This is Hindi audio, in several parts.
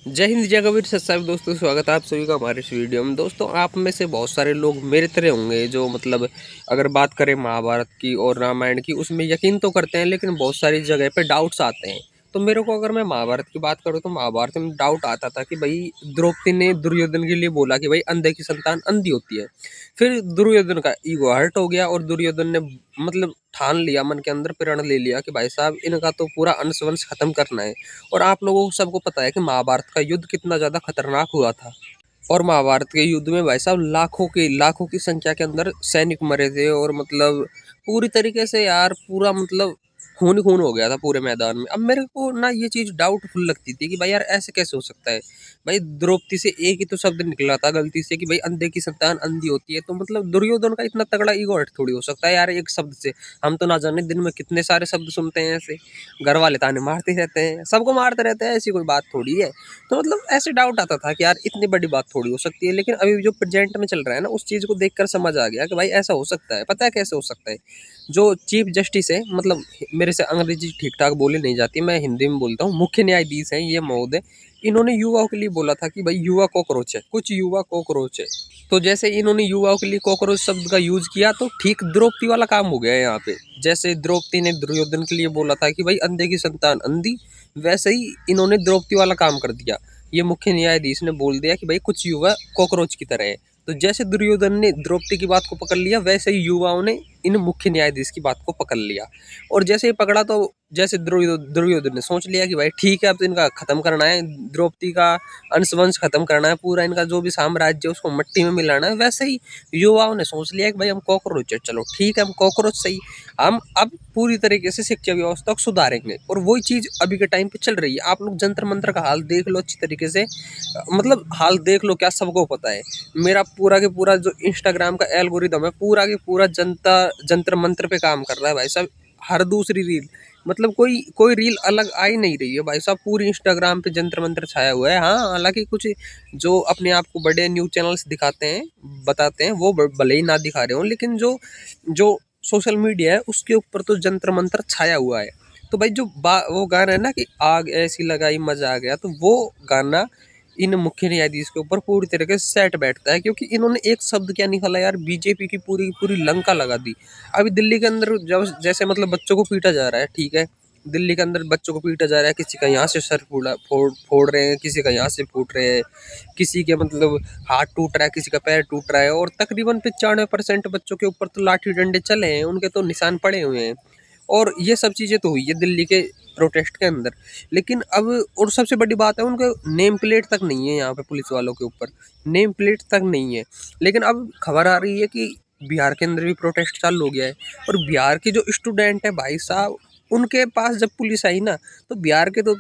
जय हिंद जय कबीर सत साहिब। दोस्तों स्वागत है आप सभी का हमारे इस वीडियो में। दोस्तों आप में से बहुत सारे लोग मेरे तरह होंगे जो अगर बात करें महाभारत की और रामायण की उसमें यकीन तो करते हैं, लेकिन बहुत सारी जगह पे डाउट्स आते हैं। तो मेरे को अगर मैं महाभारत की बात करूँ तो महाभारत में डाउट आता था कि भाई द्रौपदी ने दुर्योधन के लिए बोला कि भाई अंधे की संतान अंधी होती है। फिर दुर्योधन का ईगो हर्ट हो गया और दुर्योधन ने ठान लिया, मन के अंदर प्रण ले लिया कि भाई साहब इनका तो पूरा अंश वंश खत्म करना है। और आप लोगों को सबको पता है कि महाभारत का युद्ध कितना ज्यादा खतरनाक हुआ था। और महाभारत के युद्ध में भाई साहब लाखों की संख्या के अंदर सैनिक मरे थे। और पूरी तरीके से यार पूरा खून ही खून हो गया था पूरे मैदान में। अब मेरे को ना ये चीज डाउटफुल लगती थी कि भाई यार ऐसे कैसे हो सकता है। भाई द्रौपदी से एक ही तो शब्द निकला था गलती से कि भाई अंधे की संतान अंधी होती है, तो दुर्योधन का इतना तगड़ा ईगो हर्ट थोड़ी हो सकता है यार एक शब्द से। हम तो ना जाने दिन में कितने सारे शब्द सुनते हैं ऐसे, घर वाले ताने मारते रहते हैं, सबको मारते रहते हैं, ऐसी कोई बात थोड़ी है। तो ऐसे डाउट आता था कि यार इतनी बड़ी बात थोड़ी हो सकती है। लेकिन अभी जो प्रेजेंट में चल रहा है ना, उस चीज को देखकर समझ आ गया कि भाई ऐसा हो सकता है। पता है कैसे हो सकता है? जो चीफ जस्टिस है, मेरे से अंग्रेजी ठीक ठाक बोली नहीं जाती, मैं हिंदी में बोलता हूँ, मुख्य न्यायाधीश हैं ये महोदय। इन्होंने युवाओं के लिए बोला था कि भाई युवा कॉकरोच है, कुछ युवा कॉकरोच है। तो जैसे इन्होंने युवाओं के लिए कॉकरोच शब्द का यूज किया तो ठीक द्रौपदी वाला काम हो गया है यहाँ पे। जैसे द्रौपदी ने दुर्योधन के लिए बोला था कि भाई अंधे की संतान अंधी, वैसे ही इन्होंने द्रौपदी वाला काम कर दिया। ये मुख्य न्यायाधीश ने बोल दिया कि भाई कुछ युवा कॉकरोच की तरह है। तो जैसे दुर्योधन ने द्रौपदी की बात को पकड़ लिया, वैसे ही युवाओं ने इन मुख्य न्यायाधीश की बात को पकड़ लिया। और जैसे ही पकड़ा तो जैसे दुर्योधन ने सोच लिया कि भाई ठीक है अब तो इनका खत्म करना है, द्रौपदी का अंश वंश खत्म करना है, पूरा इनका जो भी साम्राज्य है उसको मट्टी में मिलाना है। वैसे ही युवाओं ने सोच लिया कि भाई हम कॉकरोच है, चलो ठीक है हम कॉकरोच सही, हम अब पूरी तरीके से शिक्षा व्यवस्था को सुधारेंगे। और वही चीज अभी के टाइम पे चल रही है। आप लोग जंतर मंत्र का हाल देख लो अच्छी तरीके से, हाल देख लो, क्या सबको पता है। मेरा पूरा के पूरा जो इंस्टाग्राम का एल्गोरिदम है पूरा के पूरा जनता जंतर मंत्र पे काम कर रहा है भाई साहब। हर दूसरी रील कोई कोई रील अलग आ ही नहीं रही है भाई साहब, पूरी इंस्टाग्राम पे जंतर मंत्र छाया हुआ है। हाँ, हालांकि कुछ जो अपने आप को बड़े न्यूज चैनल्स दिखाते हैं, बताते हैं, वो भले ही ना दिखा रहे हो, लेकिन जो जो सोशल मीडिया है उसके ऊपर तो जंतर मंत्र छाया हुआ है। तो भाई वो गाना है ना कि आग ऐसी लगाई मजा आ गया, तो वो गाना इन मुख्य न्यायाधीश के ऊपर पूरी तरीके से सेट बैठता है। क्योंकि इन्होंने एक शब्द क्या निकाला यार, बीजेपी की पूरी पूरी लंका लगा दी। अभी दिल्ली के अंदर जब जैसे बच्चों को पीटा जा रहा है, ठीक है, दिल्ली के अंदर बच्चों को पीटा जा रहा है, किसी का यहाँ से सर फोड़ रहे हैं, किसी का यहाँ से फूट रहे हैं, किसी के हाथ टूट रहा है, किसी का पैर टूट रहा है। और तकरीबन 95% बच्चों के ऊपर तो लाठी डंडे चले हैं, उनके तो निशान पड़े हुए हैं। और ये सब चीज़ें तो हुई है दिल्ली के प्रोटेस्ट के अंदर। लेकिन अब और सबसे बड़ी बात है, उनके नेम प्लेट तक नहीं है यहाँ पे, पुलिस वालों के ऊपर नेम प्लेट तक नहीं है। लेकिन अब खबर आ रही है कि बिहार के अंदर भी प्रोटेस्ट चालू हो गया है। और बिहार के जो स्टूडेंट है भाई साहब, उनके पास जब पुलिस आई ना, तो बिहार के तो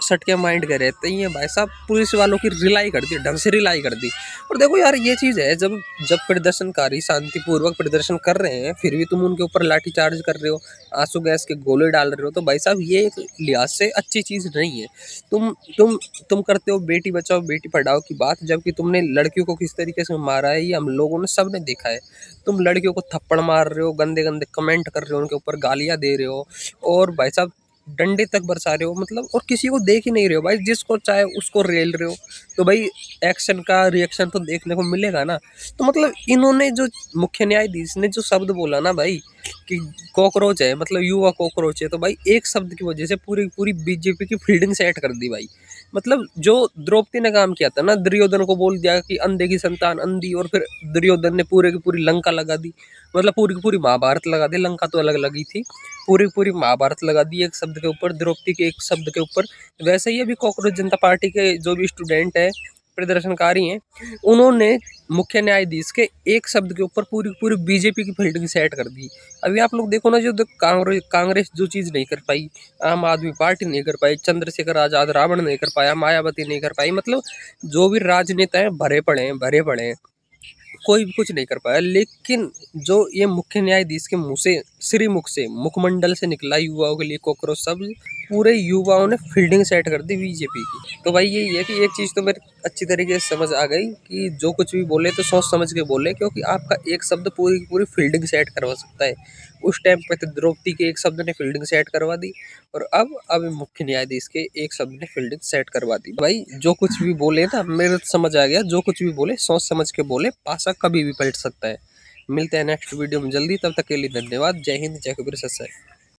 सटके माइंड के रहते ही हैं भाई साहब, पुलिस वालों की रिलाई कर दी, ढंग से रिलाई कर दी। और देखो यार ये चीज़ है, जब जब प्रदर्शनकारी शांतिपूर्वक प्रदर्शन कर रहे हैं फिर भी तुम उनके ऊपर लाठी चार्ज कर रहे हो, आंसू गैस के गोले डाल रहे हो, तो भाई साहब ये एक लिहाज से अच्छी चीज़ नहीं है। तुम तुम तुम करते हो बेटी बचाओ बेटी पढ़ाओ की बात, जबकि तुमने लड़कियों को किस तरीके से मारा है ये हम लोगों ने सबने देखा है। तुम लड़कियों को थप्पड़ मार रहे हो, गंदे गंदे कमेंट कर रहे हो, उनके ऊपर गालियाँ दे रहे हो, और भाई साहब डंडे तक बरसा रहे हो, और किसी को देख ही नहीं रहे हो भाई, जिसको चाहे उसको रेल रहे हो। तो भाई एक्शन का रिएक्शन तो देखने को मिलेगा ना। तो इन्होंने जो मुख्य न्यायाधीश ने जो शब्द बोला ना भाई कि कॉकरोच है, युवा कॉकरोच है, तो भाई एक शब्द की वजह से पूरी पूरी बीजेपी की फील्डिंग सेट कर दी भाई। जो द्रौपदी ने काम किया था ना, दुर्योधन को बोल दिया कि अंधे की संतान अंधी, और फिर दुर्योधन ने पूरे की पूरी लंका लगा दी, पूरी की पूरी महाभारत लगा दी। लंका तो अलग लगी थी, पूरी पूरी महाभारत लगा दी एक शब्द के ऊपर, द्रौपदी के एक शब्द के ऊपर। वैसे ही अभी कॉकरोच जनता पार्टी के जो भी स्टूडेंट है, प्रदर्शनकारी हैं, उन्होंने मुख्य न्यायाधीश के एक शब्द के ऊपर पूरी पूरी बीजेपी की फील्डिंग सेट कर दी। अभी आप लोग देखो ना, जो कांग्रेस जो चीज़ नहीं कर पाई, आम आदमी पार्टी नहीं कर पाई, चंद्रशेखर आजाद रावण नहीं कर पाया, मायावती नहीं कर पाई, जो भी राजनेता हैं भरे पड़े हैं, भरे पड़े हैं, कोई भी कुछ नहीं कर पाया। लेकिन जो ये मुख्य न्यायाधीश के मुंह से, श्रीमुख से, मुखमंडल से निकला युवाओं के लिए कॉकरोच शब्द, पूरे युवाओं ने फील्डिंग सेट कर दी बीजेपी की। तो भाई यही है कि एक चीज़ तो मेरे अच्छी तरीके से समझ आ गई कि जो कुछ भी बोले तो सोच समझ के बोले, क्योंकि आपका एक शब्द पूरी की पूरी फील्डिंग सेट करवा सकता है। उस टाइम पे तो द्रौपदी के एक शब्द ने फील्डिंग सेट करवा दी, और अब मुख्य न्यायाधीश के एक शब्द ने फील्डिंग सेट करवा दी। भाई जो कुछ भी बोले ना, मेरे तो समझ आ गया, जो कुछ भी बोले सोच समझ के बोले, पासा कभी भी पलट सकता है। मिलते हैं नेक्स्ट वीडियो में जल्दी, तब तक के लिए धन्यवाद। जय हिंद, जय कबीर सत्संग।